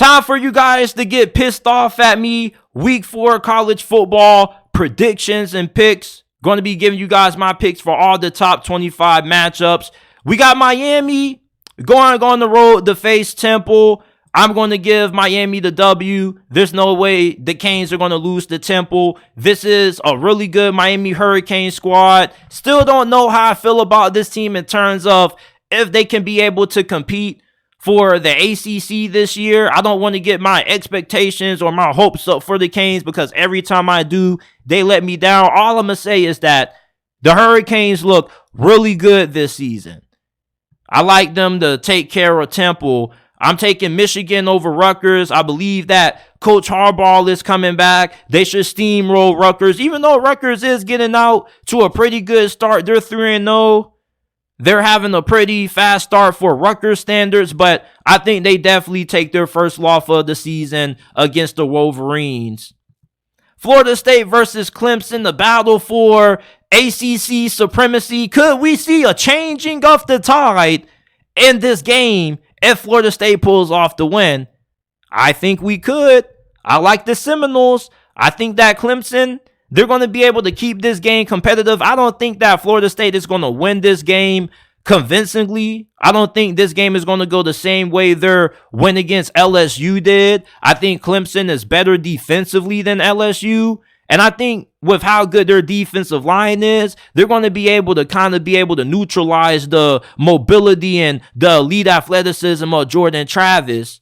Time for you guys to get pissed off at me. Week 4 college football predictions and picks. Going to be giving you guys my picks for all the top 25 matchups. We got Miami going on the road to face Temple. I'm going to give Miami the W. There's no way the Canes are going to lose to Temple. This is a really good Miami Hurricane squad. Still don't know how I feel about this team in terms of if they can be able to compete for the ACC this year. I don't want to get my expectations or my hopes up for the Canes because every time I do, they let me down. All I'm going to say is that the Hurricanes look really good this season. I like them to take care of Temple. I'm taking Michigan over Rutgers. I believe that Coach Harbaugh is coming back. They should steamroll Rutgers. Even though Rutgers is getting out to a pretty good start. They're 3-0. They're having a pretty fast start for Rutgers standards, but I think they definitely take their first loss of the season against the Wolverines. Florida State versus Clemson, the battle for ACC supremacy. Could we see a changing of the tide in this game if Florida State pulls off the win? I think we could. I like the Seminoles. I think that Clemson, they're going to be able to keep this game competitive. I don't think that Florida State is going to win this game convincingly. I don't think this game is going to go the same way their win against LSU did. I think Clemson is better defensively than LSU. And I think with how good their defensive line is, they're going to be able to neutralize the mobility and the elite athleticism of Jordan Travis.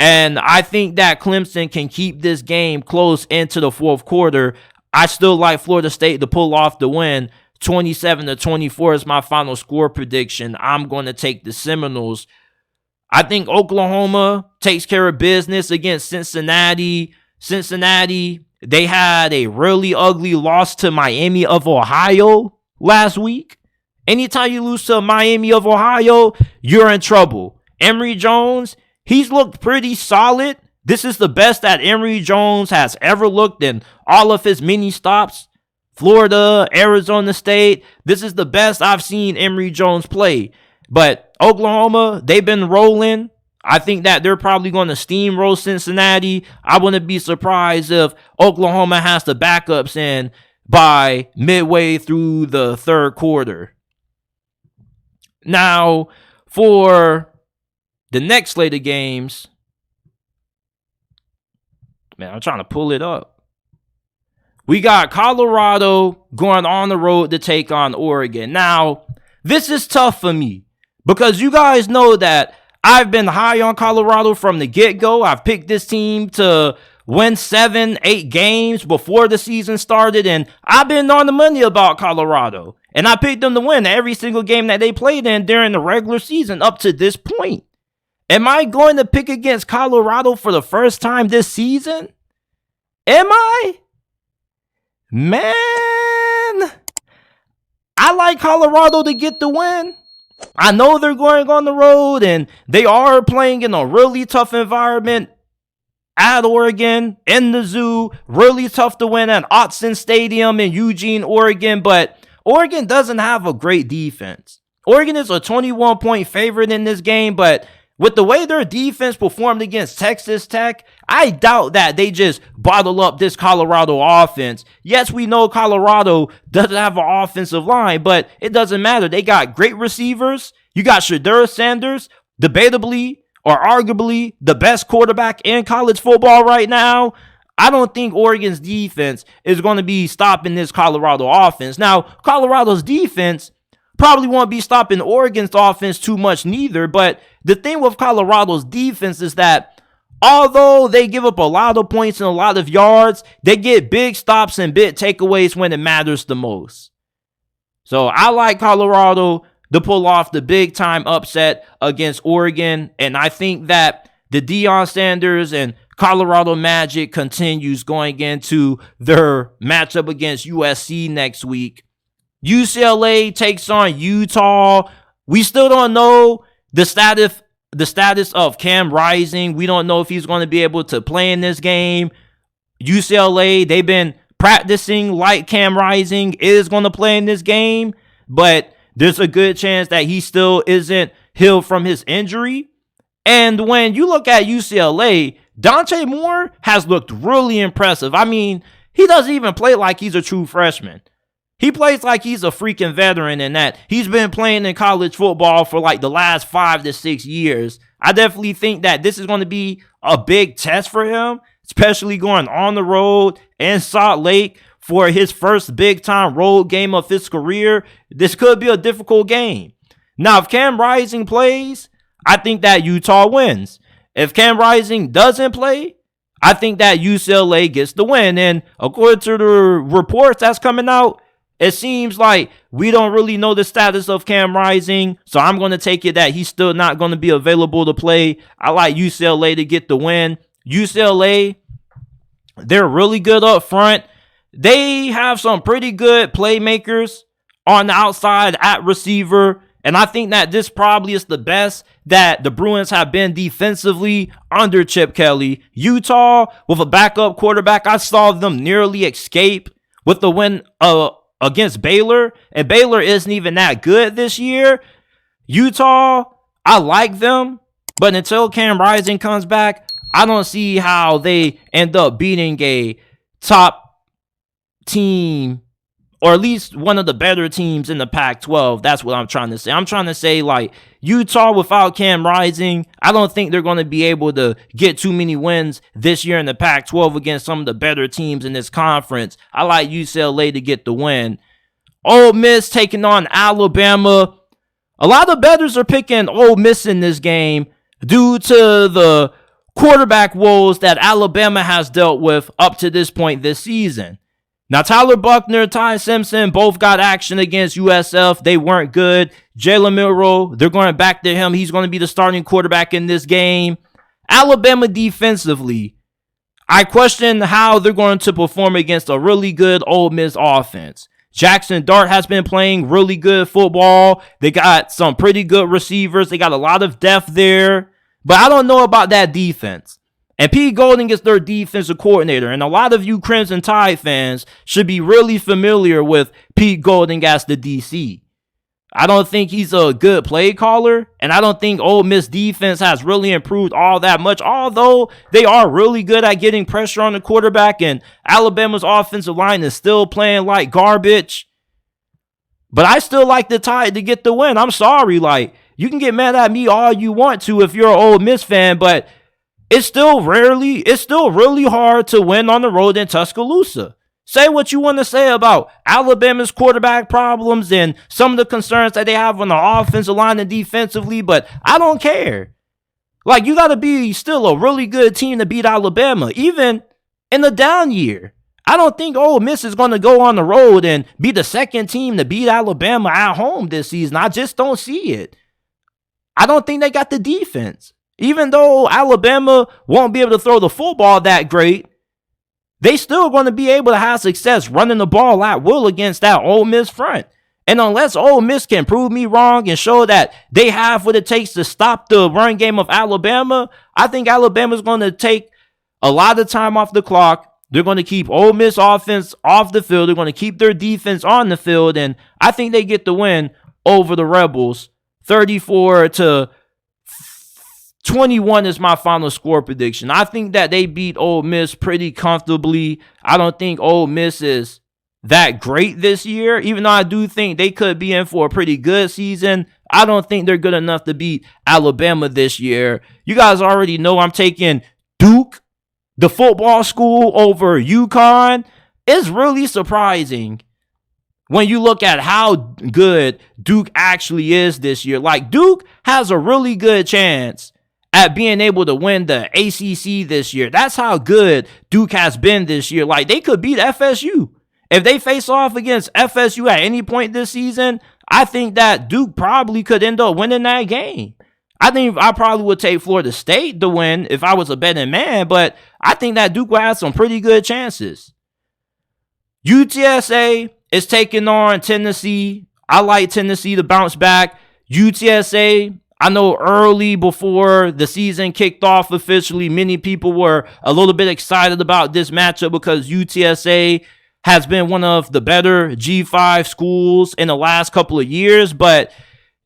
And I think that Clemson can keep this game close into the fourth quarter. I still like Florida State to pull off the win. 27-24 is my final score prediction. I'm going to take the Seminoles. I think Oklahoma takes care of business against Cincinnati. Cincinnati, they had a really ugly loss to Miami of Ohio last week. Anytime you lose to Miami of Ohio, you're in trouble. Emory Jones, he's looked pretty solid. This is the best that Emory Jones has ever looked in all of his mini stops. Florida, Arizona State. This is the best I've seen Emory Jones play. But Oklahoma, they've been rolling. I think that they're probably going to steamroll Cincinnati. I wouldn't be surprised if Oklahoma has the backups in by midway through the third quarter. Now, for the next slate of games, man, I'm trying to pull it up. We got Colorado going on the road to take on Oregon. Now, this is tough for me because you guys know that I've been high on Colorado from the get-go. I've picked this team to win 7-8 games before the season started, and I've been on the money about Colorado. And I picked them to win every single game that they played in during the regular season up to this point. Am I going to pick against Colorado for the first time this season? Am I? Man, I like Colorado to get the win. I know they're going on the road and they are playing in a really tough environment at Oregon, in the zoo. Really tough to win at Autzen Stadium in Eugene, Oregon. But Oregon doesn't have a great defense. Oregon is a 21-point favorite in this game, but with the way their defense performed against Texas Tech, I doubt that they just bottle up this Colorado offense. Yes, we know Colorado doesn't have an offensive line, but it doesn't matter. They got great receivers. You got Shedeur Sanders, debatably or arguably the best quarterback in college football right now. I don't think Oregon's defense is going to be stopping this Colorado offense. Now, Colorado's defense probably won't be stopping Oregon's offense too much neither, but the thing with Colorado's defense is that although they give up a lot of points and a lot of yards, they get big stops and big takeaways when it matters the most. So I like Colorado to pull off the big-time upset against Oregon, and I think that the Deion Sanders and Colorado Magic continues going into their matchup against USC next week. UCLA takes on Utah. We still don't know the status of Cam Rising. We don't know if he's going to be able to play in this game. UCLA, they've been practicing like Cam Rising is going to play in this game, but there's a good chance that he still isn't healed from his injury. And when you look at UCLA, Dante Moore has looked really impressive. I mean, he doesn't even play like he's a true freshman. He plays like he's a freaking veteran in that he's been playing in college football for like the last 5 to 6 years. I definitely think that this is going to be a big test for him, especially going on the road in Salt Lake for his first big-time road game of his career. This could be a difficult game. Now, if Cam Rising plays, I think that Utah wins. If Cam Rising doesn't play, I think that UCLA gets the win. And according to the reports that's coming out, it seems like we don't really know the status of Cam Rising, so I'm going to take it that he's still not going to be available to play. I like UCLA to get the win. UCLA, they're really good up front. They have some pretty good playmakers on the outside at receiver, and I think that this probably is the best that the Bruins have been defensively under Chip Kelly. Utah, with a backup quarterback, I saw them nearly escape with the win against Baylor, and Baylor isn't even that good this year. Utah, I like them, but until Cam Rising comes back, I don't see how they end up beating a top team, or at least one of the better teams in the Pac-12. That's what I'm trying to say. I'm trying to say, like, Utah without Cam Rising, I don't think they're going to be able to get too many wins this year in the Pac-12 against some of the better teams in this conference. I like UCLA to get the win. Ole Miss taking on Alabama. A lot of bettors are picking Ole Miss in this game due to the quarterback woes that Alabama has dealt with up to this point this season. Now, Tyler Buckner, Ty Simpson both got action against USF. They weren't good. Jalen Milroe, they're going back to him. He's going to be the starting quarterback in this game. Alabama defensively, I question how they're going to perform against a really good Ole Miss offense. Jackson Dart has been playing really good football. They got some pretty good receivers. They got a lot of depth there. But I don't know about that defense. And Pete Golding is their defensive coordinator. And a lot of you Crimson Tide fans should be really familiar with Pete Golding as the DC. I don't think he's a good play caller. And I don't think Ole Miss defense has really improved all that much. Although they are really good at getting pressure on the quarterback. And Alabama's offensive line is still playing like garbage. But I still like the Tide to get the win. I'm sorry. Like, you can get mad at me all you want to if you're an Ole Miss fan. But it's still really hard to win on the road in Tuscaloosa. Say what you want to say about Alabama's quarterback problems and some of the concerns that they have on the offensive line and defensively, but I don't care. Like, you got to be still a really good team to beat Alabama, even in the down year. I don't think Ole Miss is going to go on the road and be the second team to beat Alabama at home this season. I just don't see it. I don't think they got the defense. Even though Alabama won't be able to throw the football that great, they still going to be able to have success running the ball at will against that Ole Miss front. And unless Ole Miss can prove me wrong and show that they have what it takes to stop the run game of Alabama, I think Alabama's going to take a lot of time off the clock. They're going to keep Ole Miss offense off the field. They're going to keep their defense on the field. And I think they get the win over the Rebels. 34-21 is my final score prediction. I think that they beat Ole Miss pretty comfortably. I don't think Ole Miss is that great this year, even though I do think they could be in for a pretty good season. I don't think they're good enough to beat Alabama this year. You guys already know I'm taking Duke, the football school, over UConn. It's really surprising when you look at how good Duke actually is this year. Like, Duke has a really good chance at being able to win the ACC this year. That's how good Duke has been this year. Like, they could beat FSU. If they face off against FSU at any point this season, I think that Duke probably could end up winning that game. I think I probably would take Florida State to win if I was a betting man, but I think that Duke will have some pretty good chances. UTSA is taking on Tennessee. I like Tennessee to bounce back. UTSA, I know early before the season kicked off officially, many people were a little bit excited about this matchup because UTSA has been one of the better G5 schools in the last couple of years, but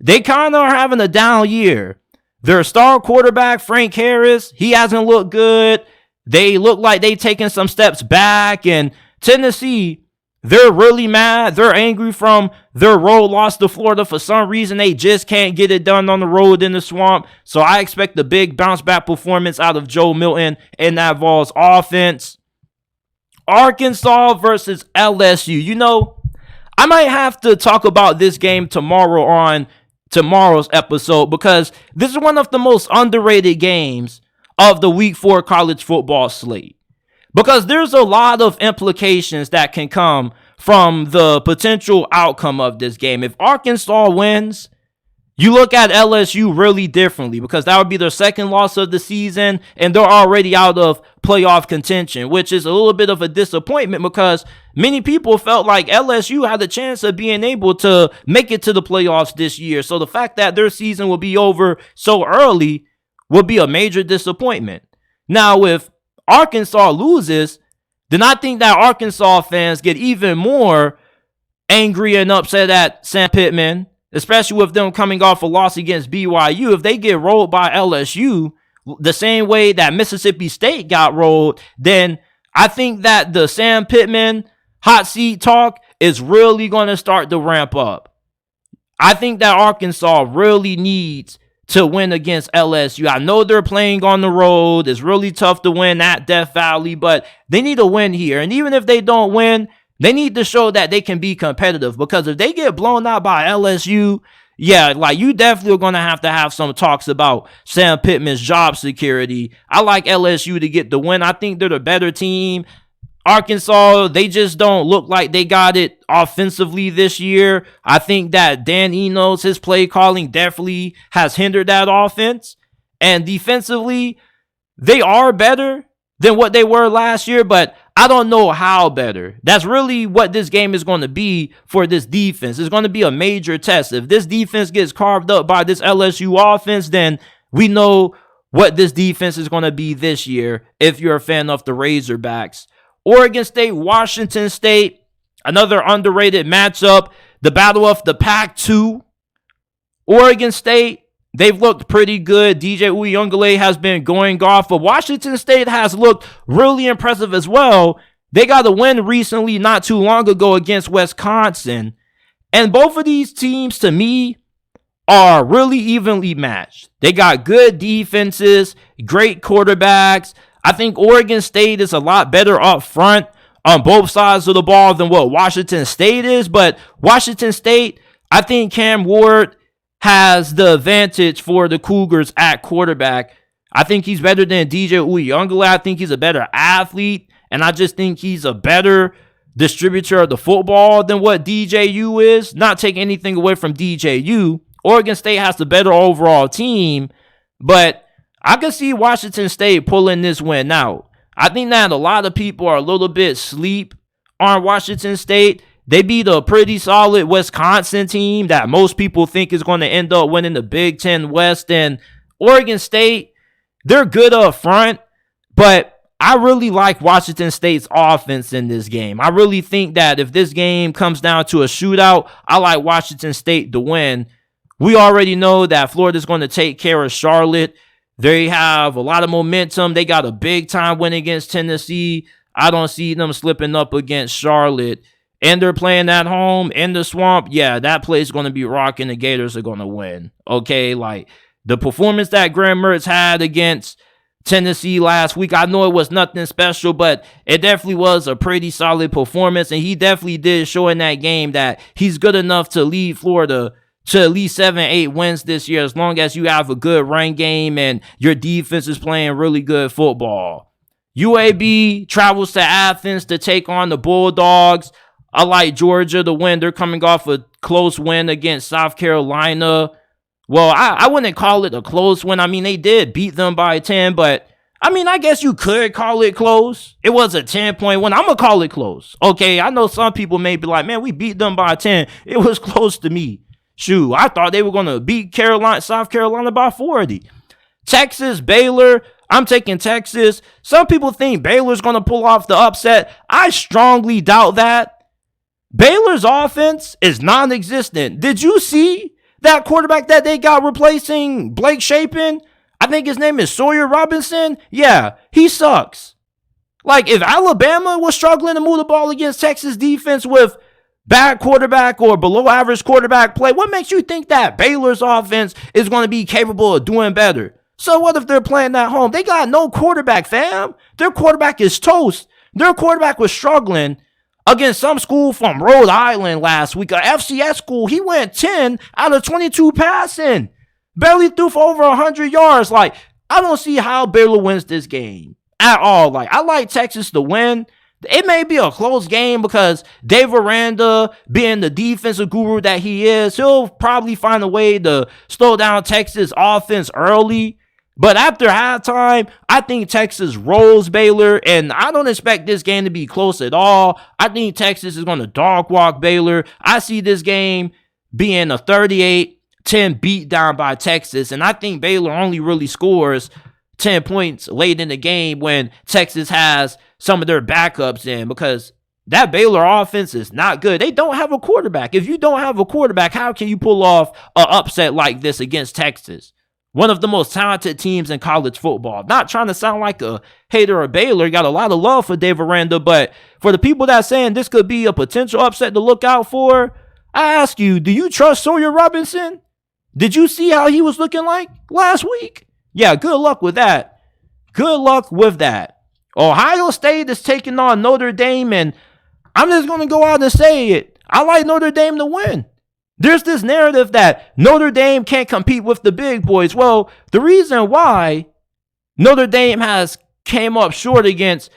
they kind of are having a down year. Their star quarterback, Frank Harris, he hasn't looked good. They look like they taking some steps back. And Tennessee, they're really mad. They're angry from their road loss to Florida. For some reason, they just can't get it done on the road in the Swamp. So I expect a big bounce back performance out of Joe Milton and that Vols offense. Arkansas versus LSU. You know, I might have to talk about this game tomorrow on tomorrow's episode, because this is one of the most underrated games of the Week 4 college football slate. Because there's a lot of implications that can come from the potential outcome of this game. If Arkansas wins, you look at LSU really differently, because that would be their second loss of the season, and they're already out of playoff contention, which is a little bit of a disappointment, because many people felt like LSU had a chance of being able to make it to the playoffs this year. So the fact that their season will be over so early will be a major disappointment. Now, if Arkansas loses, then I think that Arkansas fans get even more angry and upset at Sam Pittman, especially with them coming off a loss against BYU. If they get rolled by LSU the same way that Mississippi State got rolled, then I think that the Sam Pittman hot seat talk is really going to start to ramp up. I think that Arkansas really needs to win against LSU. I know they're playing on the road. It's really tough to win at Death Valley, but they need to win here. And even if they don't win, they need to show that they can be competitive, because if they get blown out by LSU, yeah, like you definitely are going to have some talks about Sam Pittman's job security. I like LSU to get the win. I think they're the better team. Arkansas, they just don't look like they got it offensively this year. I think that Dan Enos, his play calling definitely has hindered that offense. And defensively, they are better than what they were last year, but I don't know how better. That's really what this game is going to be for this defense. It's going to be a major test. If this defense gets carved up by this LSU offense, then we know what this defense is going to be this year if you're a fan of the Razorbacks. Oregon State, Washington State, another underrated matchup. The battle of the Pac-2. Oregon State, they've looked pretty good. DJ Uyunglele has been going off, but Washington State has looked really impressive as well. They got a win recently, not too long ago, against Wisconsin. And both of these teams, to me, are really evenly matched. They got good defenses, great quarterbacks. I think Oregon State is a lot better up front on both sides of the ball than what Washington State is. But Washington State, I think Cam Ward has the advantage for the Cougars at quarterback. I think he's better than DJ Uyunglele. I think he's a better athlete, and I just think he's a better distributor of the football than what DJU is. Not taking anything away from DJU. Oregon State has the better overall team, but I can see Washington State pulling this win out. I think that a lot of people are a little bit sleep on Washington State. They beat a pretty solid Wisconsin team that most people think is going to end up winning the Big Ten West. And Oregon State, they're good up front, but I really like Washington State's offense in this game. I really think that if this game comes down to a shootout, I like Washington State to win. We already know that Florida's going to take care of Charlotte. They have a lot of momentum. They got a big-time win against Tennessee. I don't see them slipping up against Charlotte. And they're playing at home in the Swamp. Yeah, that place is going to be rocking. The Gators are going to win. Okay, like the performance that Graham Mertz had against Tennessee last week, I know it was nothing special, but it definitely was a pretty solid performance. And he definitely did show in that game that he's good enough to lead Florida to at least 7-8 wins this year, as long as you have a good run game and your defense is playing really good football. UAB travels to Athens to take on the Bulldogs. I like Georgia to win. They're coming off a close win against South Carolina. Well, I wouldn't call it a close win. I mean, they did beat them by 10, but I mean, I guess you could call it close. It was a 10-point win. I'm going to call it close. Okay, I know some people may be like, man, we beat them by 10. It was close to me. Shoot, I thought they were going to beat South Carolina by 40. Texas, Baylor, I'm taking Texas. Some people think Baylor's going to pull off the upset. I strongly doubt that. Baylor's offense is non-existent. Did you see That quarterback that they got replacing Blake Shapen, I think his name is Sawyer Robinson. Yeah, he sucks. Like, if Alabama was struggling to move the ball against Texas defense with bad quarterback or below average quarterback play, what makes you think that Baylor's offense is going to be capable of doing better? So what if they're playing at home? They got no quarterback, fam. Their quarterback is toast. Their quarterback was struggling against some school from Rhode Island last week, a FCS school. He went 10 out of 22 passing. Barely threw for over 100 yards. Like, I don't see how Baylor wins this game at all. Like, I like Texas to win. It may be a close game because Dave Aranda, being the defensive guru that he is, he'll probably find a way to slow down Texas offense early. But after halftime, I think Texas rolls Baylor, and I don't expect this game to be close at all. I think Texas is going to dog walk Baylor. I see this game being a 38-10 beatdown by Texas, and I think Baylor only really scores 10 points late in the game when Texas has some of their backups in, because that Baylor offense is not good. They don't have a quarterback. If you don't have a quarterback, how can you pull off an upset like this against Texas? One of the most talented teams in college football. Not trying to sound like a hater of Baylor. Got a lot of love for Dave Aranda, but for the people that saying this could be a potential upset to look out for, I ask you, do you trust Sawyer Robinson? Did you see how he was looking like last week? Yeah, good luck with that. Good luck with that. Ohio State is taking on Notre Dame, and I'm just going to go out and say it. I like Notre Dame to win. There's this narrative that Notre Dame can't compete with the big boys. Well, the reason why Notre Dame has came up short against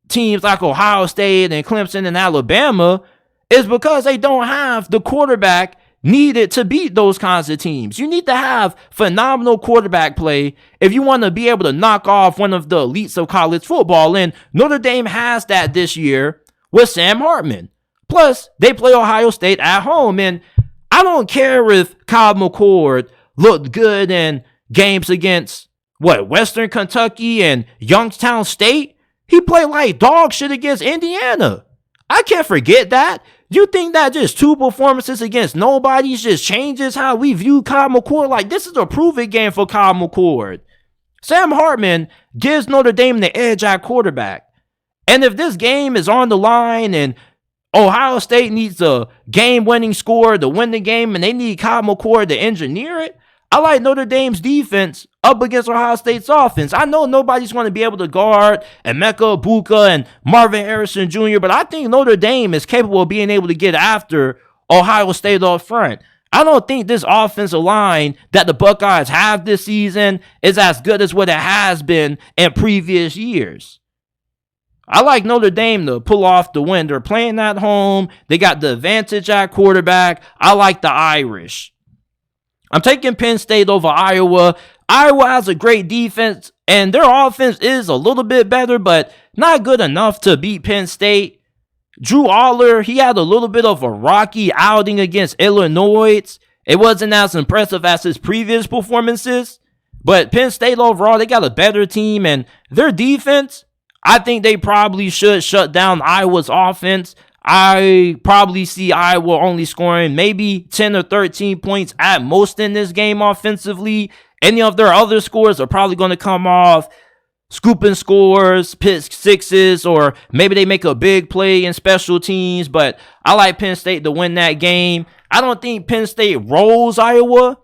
teams like Ohio State and Clemson and Alabama is because they don't have the quarterback needed to beat those kinds of teams. You need to have phenomenal quarterback play if you want to be able to knock off one of the elites of college football. And Notre Dame has that this year with Sam Hartman. Plus, they play Ohio State at home, and I don't care if Kyle McCord looked good in games against, Western Kentucky and Youngstown State. He played like dog shit against Indiana. I can't forget that. You think that just two performances against nobodies just changes how we view Kyle McCord? Like, this is a prove-it game for Kyle McCord. Sam Hartman gives Notre Dame the edge at quarterback. And if this game is on the line and Ohio State needs a game-winning score to win the game, and they need Kyle McCord to engineer it, I like Notre Dame's defense up against Ohio State's offense. I know nobody's going to be able to guard Emeka Egbuka and Marvin Harrison Jr., but I think Notre Dame is capable of being able to get after Ohio State up front. I don't think this offensive line that the Buckeyes have this season is as good as what it has been in previous years. I like Notre Dame to pull off the win. They're playing at home. They got the advantage at quarterback. I like the Irish. I'm taking Penn State over Iowa. Iowa has a great defense, and their offense is a little bit better, but not good enough to beat Penn State. Drew Aller, he had a little bit of a rocky outing against Illinois. It wasn't as impressive as his previous performances, but Penn State overall, they got a better team, and their defense, I think they probably should shut down Iowa's offense. I probably see Iowa only scoring maybe 10 or 13 points at most in this game offensively. Any of their other scores are probably going to come off scooping scores, pick sixes, or maybe they make a big play in special teams. But I like Penn State to win that game. I don't think Penn State rolls Iowa,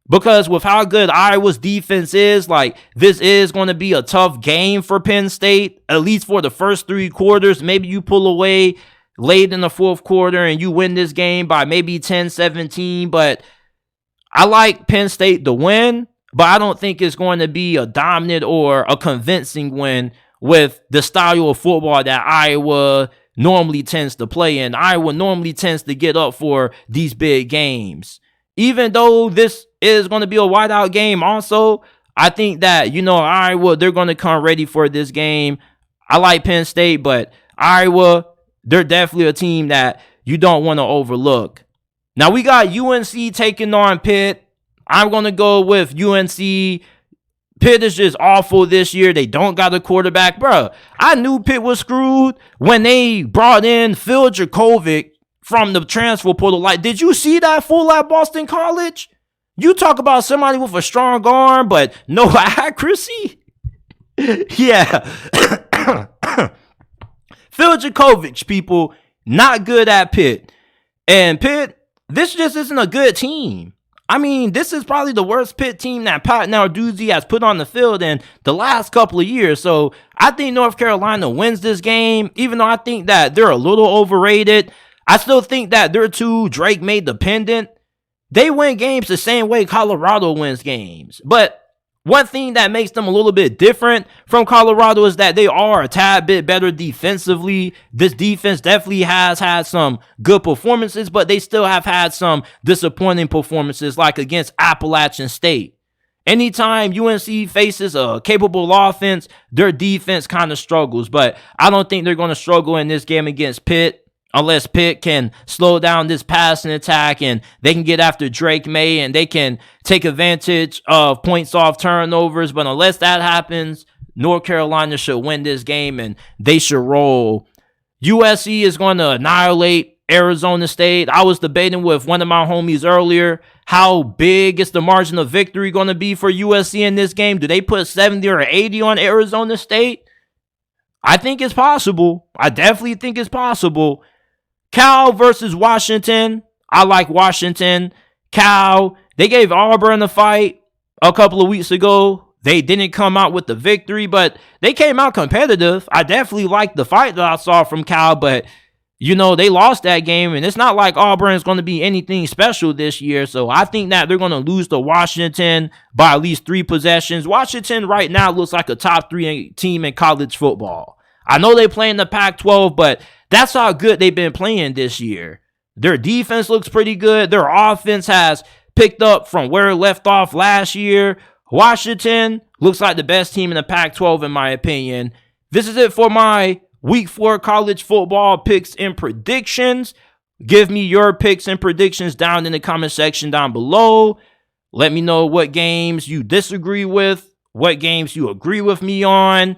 because with how good Iowa's defense is, like, this is going to be a tough game for Penn State, at least for the first three quarters. Maybe you pull away late in the fourth quarter and you win this game by maybe 10-17. But I like Penn State to win, but I don't think it's going to be a dominant or a convincing win with the style of football that Iowa normally tends to play in. Iowa normally tends to get up for these big games. Even though this is going to be a whiteout game also, I think that, Iowa, they're going to come ready for this game. I like Penn State, but Iowa, they're definitely a team that you don't want to overlook. Now, we got UNC taking on Pitt. I'm going to go with UNC. Pitt is just awful this year. They don't got a quarterback. Bro, I knew Pitt was screwed when they brought in Phil Jurkovec from the transfer portal. Like, did you see that fool at Boston College? You talk about somebody with a strong arm, but no accuracy? Yeah. Phil Jakovich, people, not good at Pitt. And Pitt, this just isn't a good team. I mean, this is probably the worst Pitt team that Pat Narduzzi has put on the field in the last couple of years. So I think North Carolina wins this game, even though I think that they're a little overrated. I still think that they're too Drake-made dependent. They win games the same way Colorado wins games. But one thing that makes them a little bit different from Colorado is that they are a tad bit better defensively. This defense definitely has had some good performances, but they still have had some disappointing performances, like against Appalachian State. Anytime UNC faces a capable offense, their defense kind of struggles, but I don't think they're going to struggle in this game against Pitt. Unless Pitt can slow down this passing attack and they can get after Drake May and they can take advantage of points off turnovers. But unless that happens, North Carolina should win this game and they should roll. USC is going to annihilate Arizona State. I was debating with one of my homies earlier, how big is the margin of victory going to be for USC in this game? Do they put 70 or 80 on Arizona State? I think it's possible. I definitely think it's possible. Cal versus Washington. I like Washington. Cal, they gave Auburn a fight a couple of weeks ago. They didn't come out with the victory, but they came out competitive. I definitely liked the fight that I saw from Cal, but, you know, they lost that game, and it's not like Auburn is going to be anything special this year, so I think that they're going to lose to Washington by at least 3 possessions. Washington right now looks like a top 3 team in college football. I know they play in the Pac-12, but that's how good they've been playing this year. Their defense looks pretty good. Their offense has picked up from where it left off last year. Washington looks like the best team in the Pac-12 in my opinion. This is it for my Week 4 college football picks and predictions. Give me your picks and predictions down in the comment section down below. Let me know what games you disagree with, what games you agree with me on.